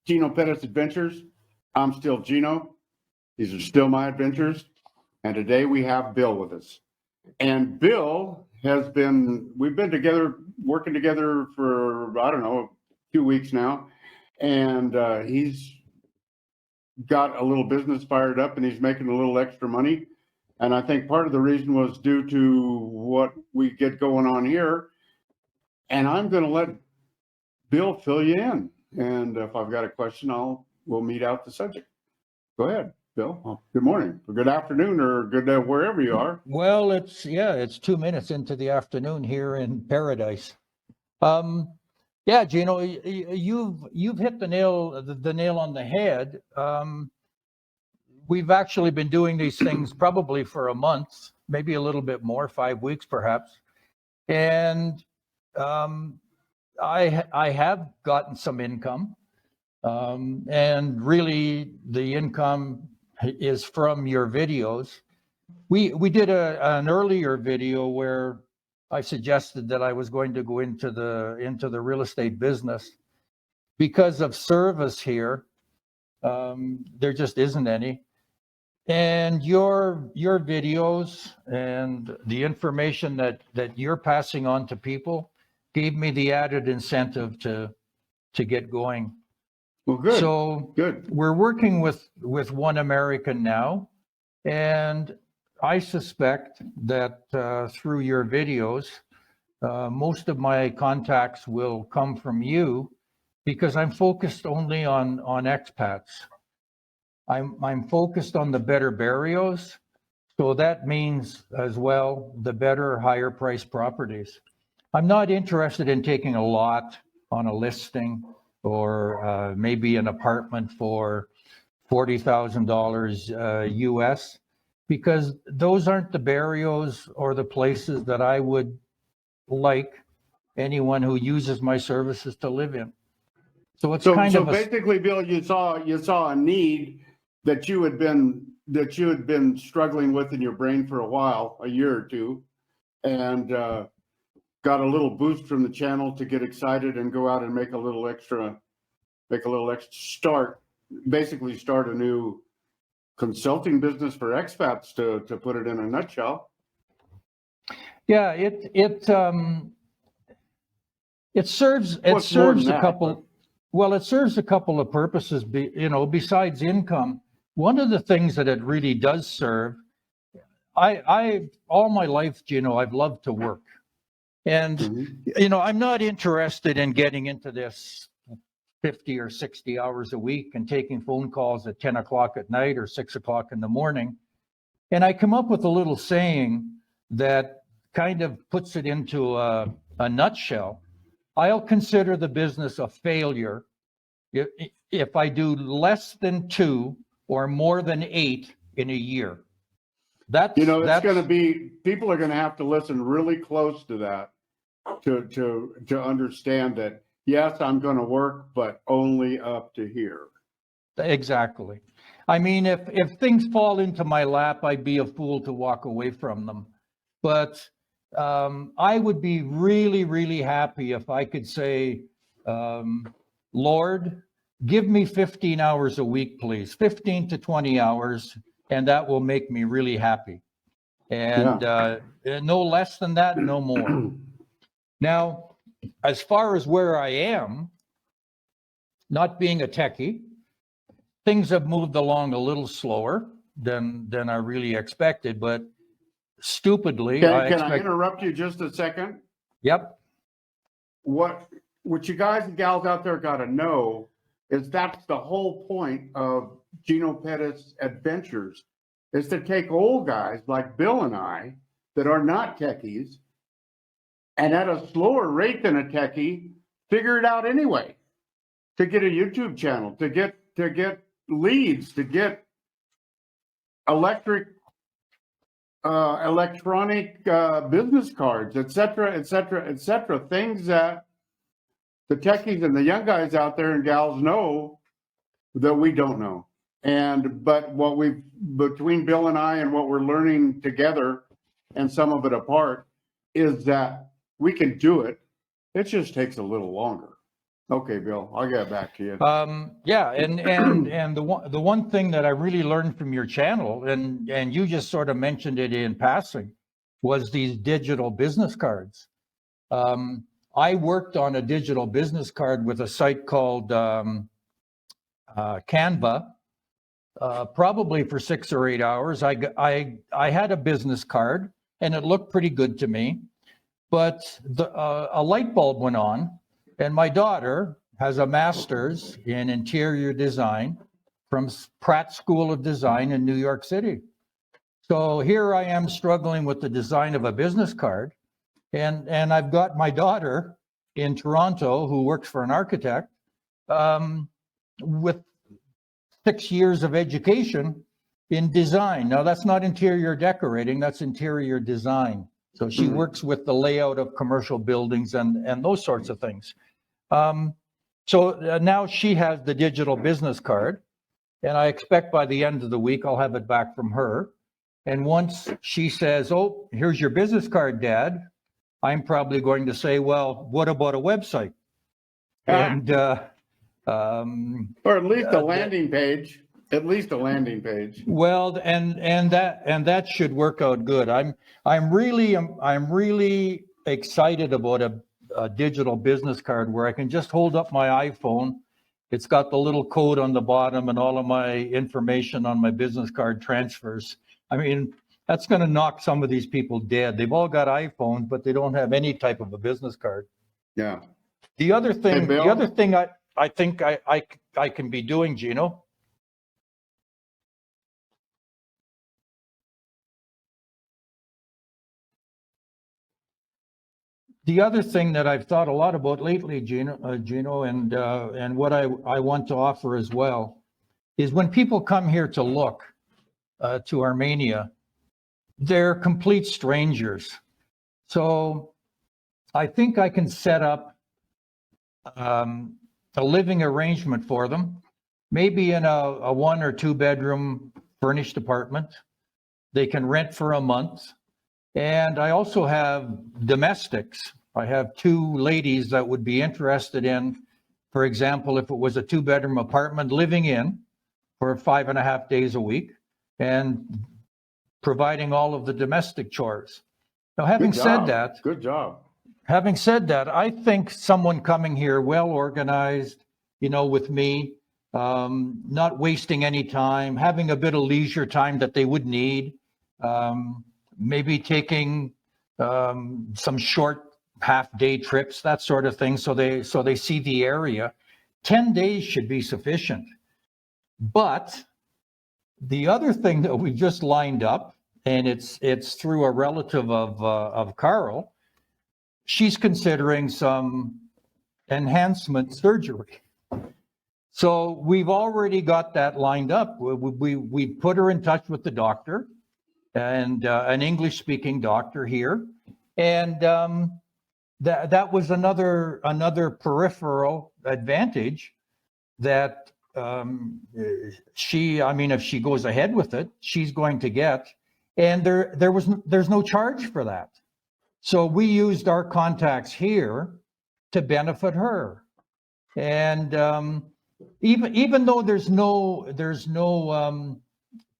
Gino Pettis Adventures. I'm still Gino. These are still my adventures. And today we have Bill with us. And Bill we've been together, working together for, I don't know, a few weeks now. And he's got a little business fired up and he's making a little extra money. And I think part of the reason was due to what we get going on here. And I'm going to let Bill fill you in. And if I've got a question, we'll meet out the subject. Go ahead, Bill. Good morning, or good afternoon, or good wherever you are. Well, it's 2 minutes into the afternoon here in paradise. Yeah, Gino, you've hit the nail on the head. We've actually been doing these things probably for a month, maybe a little bit more, 5 weeks perhaps, and I have gotten some income, and really the income is from your videos. We did an earlier video where I suggested that I was going to go into the real estate business because of service here. There just isn't any. And your videos and the information that you're passing on to people gave me the added incentive to get going. Well, good. So good. We're working with One American now, and I suspect that through your videos, most of my contacts will come from you, because I'm focused only on expats. I'm focused on the better barrios, so that means as well the better, higher priced properties. I'm not interested in taking a lot on a listing or maybe an apartment for $40,000 US, because those aren't the barrios or the places that I would like anyone who uses my services to live in. So it's basically, Bill, you saw a need that you had been struggling with in your brain for a while, a year or two, and got a little boost from the channel to get excited and go out and make a little extra start a new consulting business for expats, to put it in a nutshell. Yeah, it serves a couple. Well, it serves a couple of purposes. Besides income, one of the things that it really does serve, I all my life, I've loved to work, and I'm not interested in getting into this 50 or 60 hours a week and taking phone calls at 10 o'clock at night or 6 o'clock in the morning. And I come up with a little saying that kind of puts it into a nutshell. I'll consider the business a failure if I do less than 2 or more than 8 in a year. It's going to be, people are going to have to listen really close to that to understand that, yes, I'm going to work, but only up to here. Exactly. I mean, if things fall into my lap, I'd be a fool to walk away from them. But I would be really, really happy if I could say, Lord, give me 15 hours a week, please, 15 to 20 hours, and that will make me really happy. And no less than that, no more. Now, as far as where I am, not being a techie, things have moved along a little slower than I really expected, but stupidly, can I interrupt you just a second? Yep. What you guys and gals out there got to know is that's the whole point of Gino Pettis Adventures, is to take old guys like Bill and I that are not techies, and at a slower rate than a techie, figure it out anyway, to get a YouTube channel, to get leads, to get electronic business cards, et cetera, things that the techies and the young guys out there and gals know that we don't know. But between Bill and I and what we're learning together, and some of it apart, is that we can do it. It just takes a little longer. Okay, Bill, I'll get back to you. Yeah, and the one thing that I really learned from your channel, and you just sort of mentioned it in passing, was these digital business cards. I worked on a digital business card with a site called Canva, probably for 6 or 8 hours. I had a business card, and it looked pretty good to me, but a light bulb went on, and my daughter has a master's in interior design from Pratt School of Design in New York City. So here I am struggling with the design of a business card, and I've got my daughter in Toronto who works for an architect with 6 years of education in design. Now that's not interior decorating, that's interior design. So she works with the layout of commercial buildings and those sorts of things. So now she has the digital business card, and I expect by the end of the week I'll have it back from her. And once she says, "Oh, here's your business card, Dad," I'm probably going to say, "Well, what about a website?" And or at least a landing page. At least a landing page. Well, and that should work out good. I'm really excited about a digital business card where I can just hold up my iPhone. It's got the little code on the bottom, and all of my information on my business card transfers. I mean, that's going to knock some of these people dead. They've all got iPhones, but they don't have any type of a business card. Yeah. The other thing, Hey, Bill? the other thing I think I can be doing, Gino. The other thing that I've thought a lot about lately, Gino, and what I want to offer as well, is when people come here to look to Armenia, they're complete strangers. So I think I can set up a living arrangement for them, maybe in a 1 or 2 bedroom furnished apartment. They can rent for a month. And I also have domestics. I have 2 ladies that would be interested in, for example, if it was a 2 bedroom apartment, living in for 5.5 days a week and providing all of the domestic chores. Now, having said that, good job. Having said that, I think someone coming here well organized, with me, not wasting any time, having a bit of leisure time that they would need, maybe taking some short half-day trips, that sort of thing, so they see the area. 10 days should be sufficient. But the other thing that we just lined up, and it's through a relative of Carl, she's considering some enhancement surgery. So we've already got that lined up. We put her in touch with the doctor, and an English-speaking doctor here, and that was another peripheral advantage that if she goes ahead with it, she's going to get, and there's no charge for that. So we used our contacts here to benefit her, and even though there's no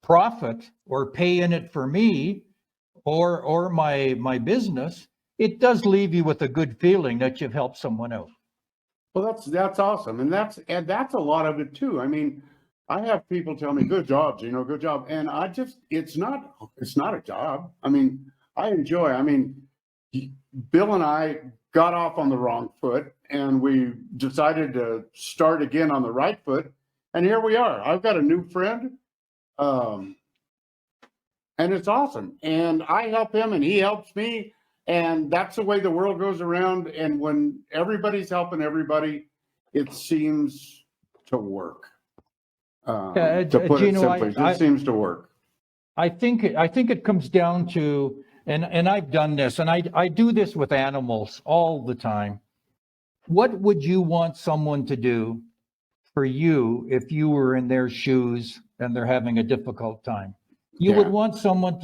profit or pay in it for me or my business, it does leave you with a good feeling that you've helped someone out. Well, that's awesome, and that's a lot of it too. I mean, I have people tell me, "Good job, Gino, good job," and it's not a job. I mean, I enjoy. I mean, Bill and I got off on the wrong foot, and we decided to start again on the right foot, and here we are. I've got a new friend, and it's awesome. And I help him, and he helps me, and that's the way the world goes around. And when everybody's helping everybody, it seems to work. To put Gino, it simply, it just seems to work. I think it comes down to, and I've done this, and I do this with animals all the time. What would you want someone to do for you if you were in their shoes and they're having a difficult time? You would want someone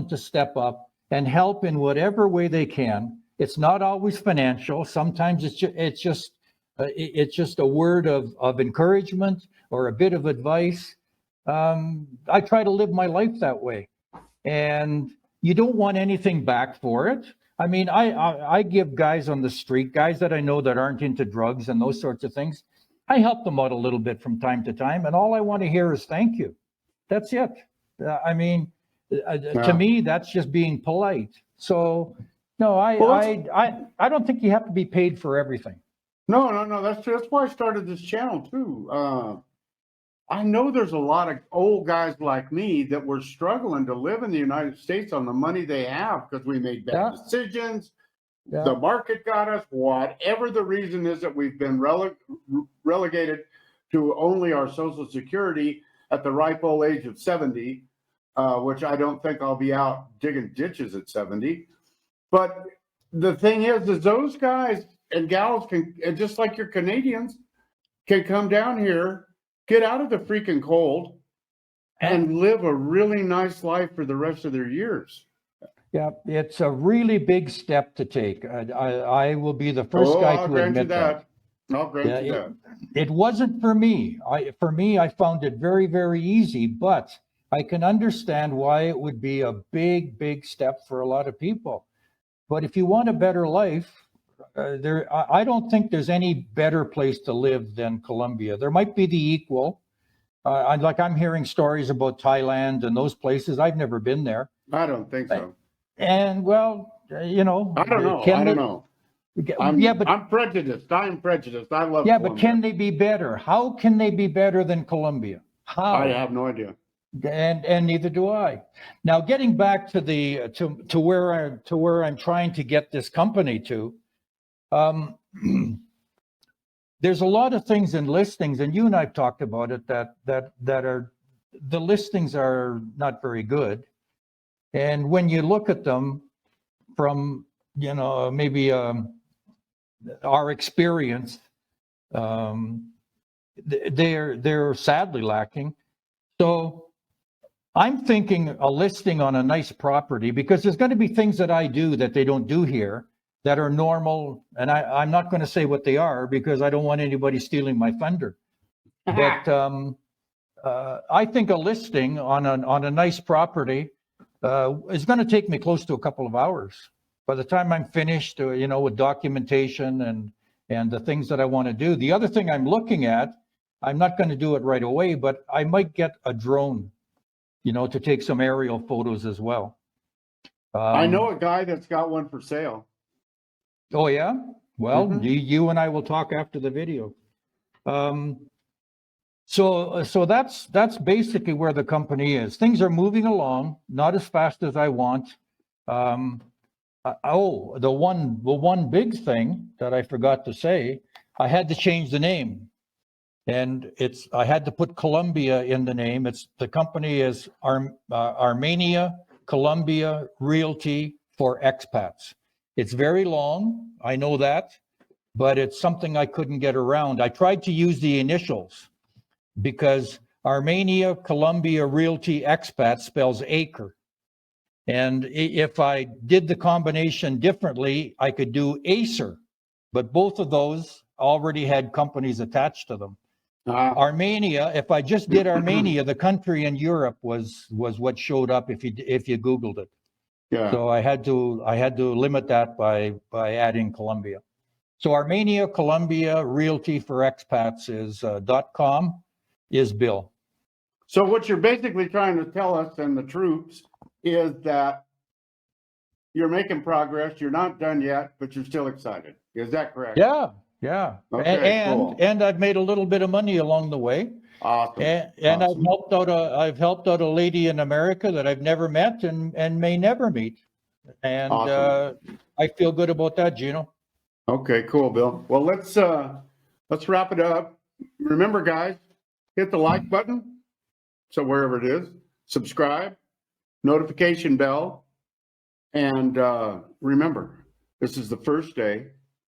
to step up and help in whatever way they can. It's not always financial. Sometimes it's just It's just a word of encouragement or a bit of advice. I try to live my life that way, and you don't want anything back for it. I mean, I give guys on the street, guys that I know that aren't into drugs and those sorts of things, I help them out a little bit from time to time, and all I want to hear is thank you. That's it. I mean, to me, that's just being polite. So, no, I don't think you have to be paid for everything. No. That's why I started this channel too. I know there's a lot of old guys like me that were struggling to live in the United States on the money they have because we made bad decisions. Yeah. The market got us, whatever the reason is that we've been relegated to only our Social Security at the ripe old age of 70, which I don't think I'll be out digging ditches at 70. But the thing is those guys and gals can, just like your Canadians, can come down here, get out of the freaking cold, and live a really nice life for the rest of their years. Yeah, it's a really big step to take. I will be the first guy to admit that. I'll grant you that. It wasn't for me. I found it very, very easy, but I can understand why it would be a big, big step for a lot of people. But if you want a better life, I don't think there's any better place to live than Colombia. There might be the equal. I'm hearing stories about Thailand and those places. I've never been there. I don't think so. And well, you know, I don't know. I'm prejudiced. I'm prejudiced. I love. Yeah, Colombia. But can they be better? How can they be better than Colombia? How? I have no idea. And neither do I. Now, getting back to the to where I'm trying to get this company to, there's a lot of things in listings, and you and I've talked about it that are the listings are not very good. And when you look at them from, you know, maybe our experience, they're sadly lacking. So I'm thinking a listing on a nice property, because there's going to be things that I do that they don't do here that are normal. And I'm not going to say what they are because I don't want anybody stealing my thunder. But I think a listing on a nice property is going to take me close to a couple of hours. By the time I'm finished, you know, with documentation and the things that I want to do. The other thing I'm looking at, I'm not going to do it right away, but I might get a drone, you know, to take some aerial photos as well. I know a guy that's got one for sale. Oh yeah? Well, you and I will talk after the video. So that's basically where the company is. Things are moving along, not as fast as I want. The one big thing that I forgot to say, I had to change the name, and I had to put Colombia in the name. The company is Armenia Colombia Realty for Expats. It's very long, I know that, but it's something I couldn't get around. I tried to use the initials, because Armenia Colombia Realty Expat spells acre. And if I did the combination differently, I could do Acer, but both of those already had companies attached to them. Armenia, if I just did Armenia, the country in Europe was what showed up if you Googled it. Yeah. So I had to limit that by adding Colombia. So Armenia Colombia Realty for Expats is .com is Bill. So what you're basically trying to tell us and the troops is that you're making progress. You're not done yet, but you're still excited. Is that correct? Yeah. Okay, cool. And I've made a little bit of money along the way. Awesome. And awesome. I've helped out a lady in America that I've never met and may never meet. And awesome. I feel good about that, Gino. Okay, cool, Bill. Well, let's wrap it up. Remember, guys, hit the like button. So wherever it is, subscribe, notification bell, and remember, this is the first day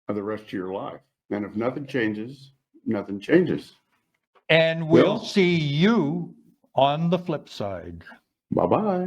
of the rest of your life. And if nothing changes, nothing changes. And we'll see you on the flip side. Bye-bye.